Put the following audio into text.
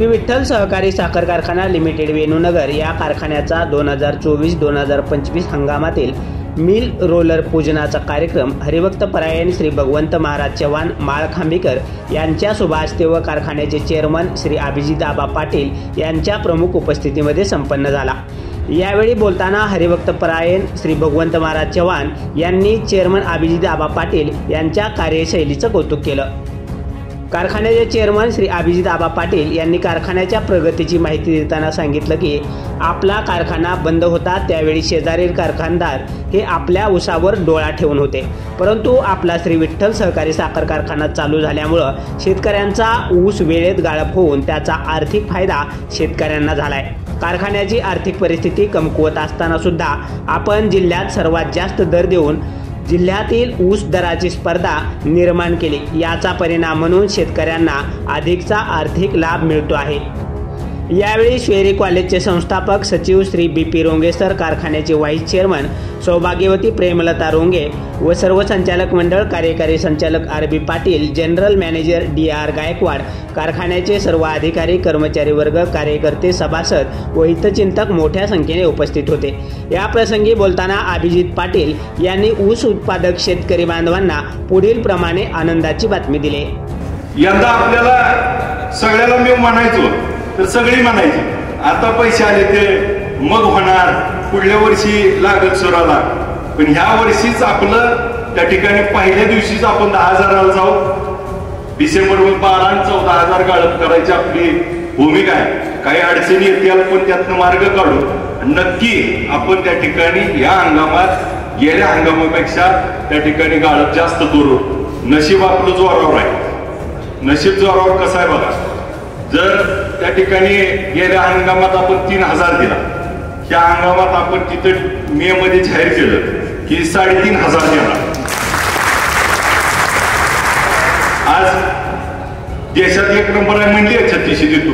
श्री विठ्ठल सहकारी साखर कारखाना लिमिटेड वेणूनगर या कारखान्याचा 2024-2025 हंगामातील मिल रोलर पूजनाचा कार्यक्रम हरिभक्त परायण श्री भगवंत महाराज चव्हाण माळखांबीकर यांच्या शुभ हस्ते व कारखान्याचे चेअरमन श्री अभिजित आबा पाटील यांच्या प्रमुख उपस्थितीमध्ये संपन्न झाला। यावेळी बोलताना हरिभक्त परायण श्री भगवंत महाराज चव्हाण यांनी चेअरमन अभिजित आबा पाटील यांच्या कार्यशैलीचं कौतुक केलं। कारखान्याचे चेअरमन श्री अभिजित आबा पाटील यांनी कारखान्याच्या प्रगतीची माहिती देताना सांगितलं की आपला कारखाना बंद होता त्यावेळी शेजारील कारखानदार हे आपल्या ऊसावर डोळा ठेवून होते, परंतु आपला श्री विठ्ठल सहकारी साखर कारखाना चालू झाल्यामुळं शेतकऱ्यांचा ऊस वेळेत गाळप होऊन त्याचा आर्थिक फायदा शेतकऱ्यांना झालाय। कारखान्याची आर्थिक परिस्थिती कमकुवत असताना सुद्धा आपण जिल्ह्यात सर्वात जास्त दर देऊन जिल्ह्यातील ऊस दराची स्पर्धा निर्माण केली, याचा परिणाम म्हणून शेतकऱ्यांना अधिकचा आर्थिक लाभ मिळतो आहे। यावेळी शेरी कॉलेजचे संस्थापक सचिव श्री BP रोंगे सर, कारखान्याचे व्हाईस चेअरमन सौभाग्यवती प्रेमलता रोंगे व सर्व संचालक मंडळ, कार्यकारी संचालक RB Patil, general manager DR Gaikwad, कारखान्याचे सर्व अधिकारी, कर्मचारी वर्ग, कार्यकर्ते, सभासद व हितचिंतक मोठ्या संख्येने उपस्थित होते। या प्रसंगी बोलताना अभिजित पाटील यांनी ऊस उत्पादक शेतकरी बांधवांना पुढील प्रमाणे आनंदाची बातमी दिली। यंदा आपल्याला सगळ्याला मी म्हणायचो तर सगळी म्हणायची आता पैसे आले ते मग होणार, पुढल्या वर्षी लागत सुराला, पण ह्या वर्षीच आपलं त्या ठिकाणी पहिल्या दिवशीच आपण 10,000ला जाऊ। डिसेंबरमध्ये 12 आणि 14,000 गाळप करायची आपली भूमिका आहे। काही अडचणी येतील पण त्यातनं मार्ग काढू, नक्की आपण त्या ठिकाणी या हंगामात गेल्या हंगामापेक्षा त्या ठिकाणी गाळप जास्त करू। नशीब आपलं जोरावर आहे। नशीब जोरावर कसं आहे बघा, जर त्या ठिकाणी गेल्या हंगामात आपण 3,000 दिला, ह्या हंगामात आपण तिथं मे मध्ये जाहीर केलं की 3,500 देणार। आज देशात 1 नंबर आहे म्हणली 36 देतो।